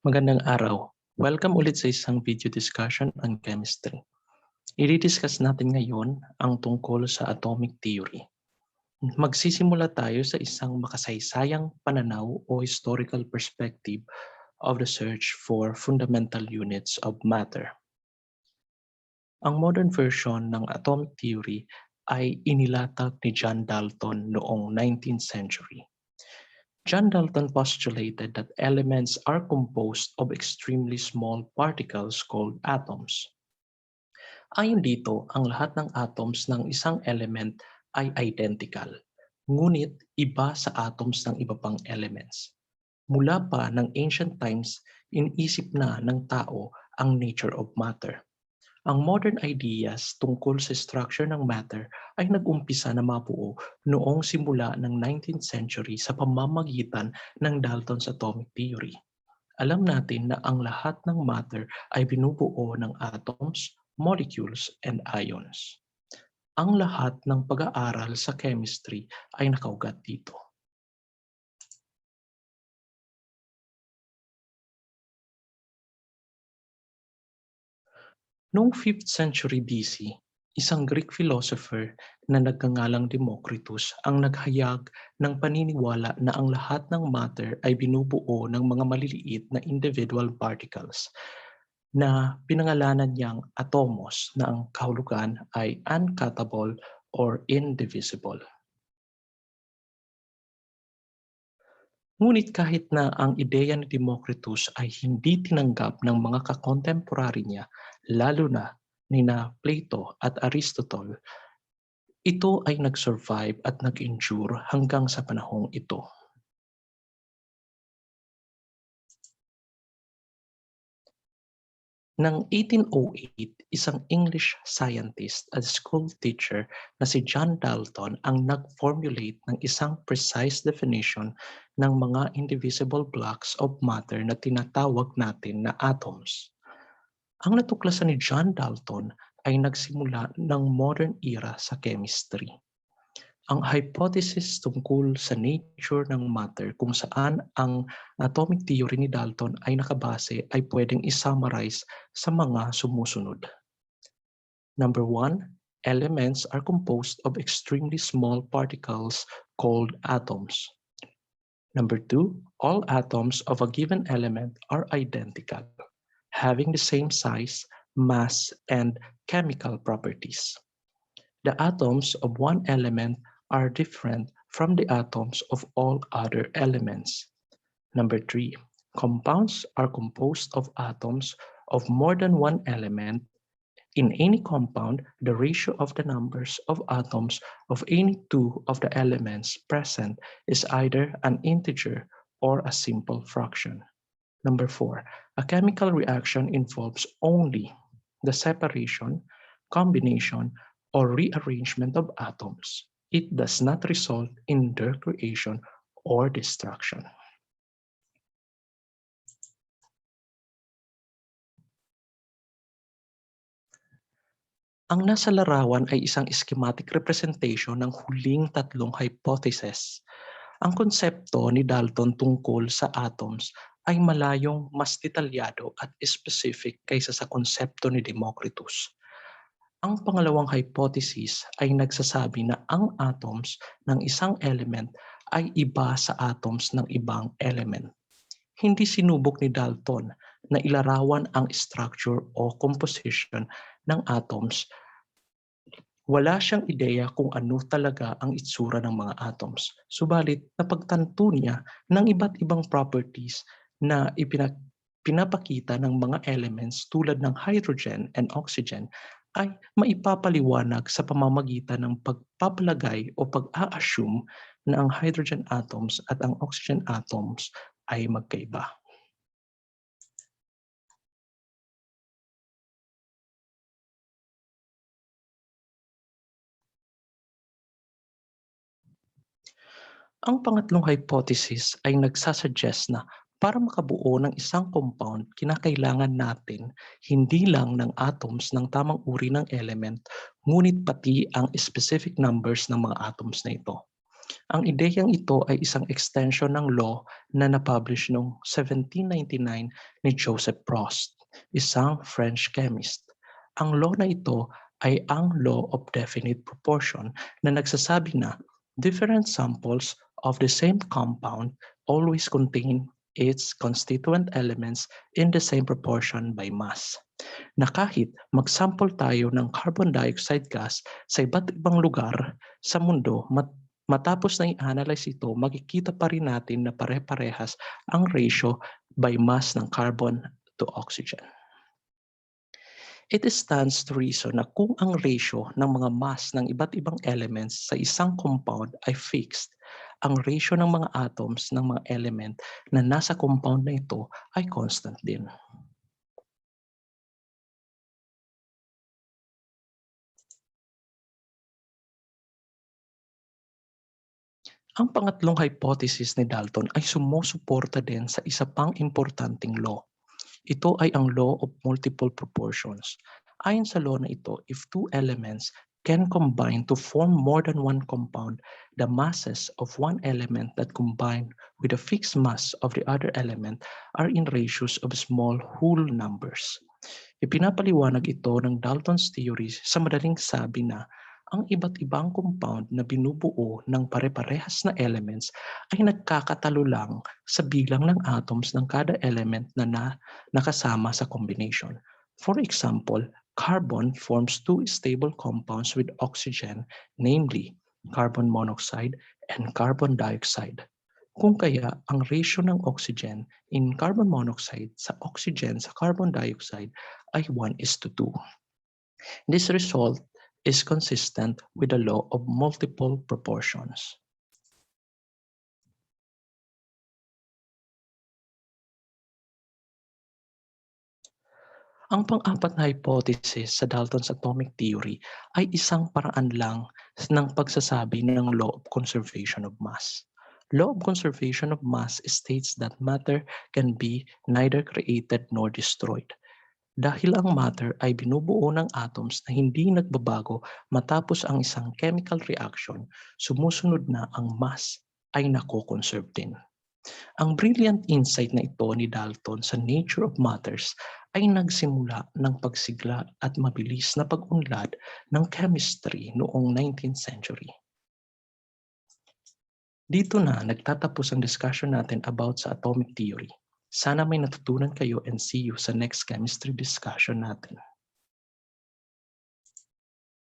Magandang araw. Welcome ulit sa isang video discussion on chemistry. I-discuss natin ngayon ang tungkol sa atomic theory. Magsisimula tayo sa isang makasaysayang pananaw o historical perspective of the search for fundamental units of matter. Ang modern version ng atomic theory ay inilatag ni John Dalton noong 19th century. John Dalton postulated that elements are composed of extremely small particles called atoms. Ayon dito, ang lahat ng atoms ng isang element ay identical, ngunit iba sa atoms ng iba pang elements. Mula pa ng ancient times, inisip na ng tao ang nature of matter. Ang modern ideas tungkol sa structure ng matter ay nag-umpisa na mabuo noong simula ng 19th century sa pamamagitan ng Dalton's atomic theory. Alam natin na ang lahat ng matter ay binubuo ng atoms, molecules, and ions. Ang lahat ng pag-aaral sa chemistry ay nakaugat dito. Noong 5th century BC, isang Greek philosopher na nagngangalang Democritus ang naghayag ng paniniwala na ang lahat ng matter ay binubuo ng mga maliliit na individual particles na pinangalanan niyang atomos na ang kahulugan ay uncountable or indivisible. Ngunit kahit na ang ideya ni Democritus ay hindi tinanggap ng mga kakontemporary niya, lalo na nina Plato at Aristotle, ito ay nag-survive at nag-endure hanggang sa panahong ito. Nang 1808, isang English scientist at school teacher na si John Dalton ang nag-formulate ng isang precise definition ng mga indivisible blocks of matter na tinatawag natin na atoms. Ang natuklasan ni John Dalton ay nagsimula ng modern era sa chemistry. Ang hypothesis tungkol sa nature ng matter kung saan ang atomic theory ni Dalton ay nakabase ay pwedeng isummarize sa mga sumusunod. Number 1, elements are composed of extremely small particles called atoms. Number 2, all atoms of a given element are identical, having the same size, mass, and chemical properties. The atoms of one element are different from the atoms of all other elements. Number 3, compounds are composed of atoms of more than one element. In any compound, the ratio of the numbers of atoms of any two of the elements present is either an integer or a simple fraction. Number 4, a chemical reaction involves only the separation, combination, or rearrangement of atoms. It does not result in their creation or destruction. Ang nasa larawan ay isang schematic representation ng huling tatlong hypotheses. Ang konsepto ni Dalton tungkol sa atoms ay malayong mas detalyado at specific kaysa sa konsepto ni Democritus. Ang pangalawang hypothesis ay nagsasabi na ang atoms ng isang element ay iba sa atoms ng ibang element. Hindi sinubok ni Dalton na ilarawan ang structure o composition ng atoms. Wala siyang ideya kung ano talaga ang itsura ng mga atoms. Subalit, napagtanto niya ng iba't ibang properties na pinapakita ng mga elements tulad ng hydrogen and oxygen ay maipapaliwanag sa pamamagitan ng pagpapalagay o pag-a-assume na ang hydrogen atoms at ang oxygen atoms ay magkaiba. Ang pangatlong hypothesis ay nagsasuggest na para makabuo ng isang compound, kinakailangan natin hindi lang ng atoms ng tamang uri ng element, ngunit pati ang specific numbers ng mga atoms na ito. Ang ideyang ito ay isang extension ng law na napublish noong 1799 ni Joseph Proust, isang French chemist. Ang law na ito ay ang law of definite proportion na nagsasabi na different samples of the same compound always contain its constituent elements in the same proportion by mass. Na kahit mag-sample tayo ng carbon dioxide gas sa iba't ibang lugar sa mundo, matapos na i-analyze ito, makikita pa rin natin na pare-parehas ang ratio by mass ng carbon to oxygen. It stands to reason na kung ang ratio ng mga mass ng iba't ibang elements sa isang compound ay fixed, ang ratio ng mga atoms ng mga element na nasa compound na ito ay constant din. Ang pangatlong hypothesis ni Dalton ay sumusuporta din sa isa pang importanteng law. Ito ay ang law of multiple proportions. Ayon sa law na ito, if two elements can combine to form more than one compound, the masses of one element that combine with the fixed mass of the other element are in ratios of small whole numbers. Ipinapaliwanag ito ng Dalton's theory sa madaling sabi na ang iba't ibang compound na binubuo ng pare-parehas na elements ay nagkakatalo lang sa bilang ng atoms ng kada element na nakasama sa combination. For example, carbon forms two stable compounds with oxygen, namely carbon monoxide and carbon dioxide. Kung kaya ang ratio ng oxygen in carbon monoxide sa oxygen sa carbon dioxide ay 1:2. This result is consistent with the law of multiple proportions. Ang pang-apat na hypothesis sa Dalton's atomic theory ay isang paraan lang ng pagsasabi ng law of conservation of mass. Law of conservation of mass states that matter can be neither created nor destroyed. Dahil ang matter ay binubuo ng atoms na hindi nagbabago matapos ang isang chemical reaction, sumusunod na ang mass ay nako-conserve din. Ang brilliant insight na ito ni Dalton sa nature of matters ay nagsimula ng pagsigla at mabilis na pag-unlad ng chemistry noong 19th century. Dito na nagtatapos ang discussion natin about sa atomic theory. Sana may natutunan kayo and see you sa next chemistry discussion natin.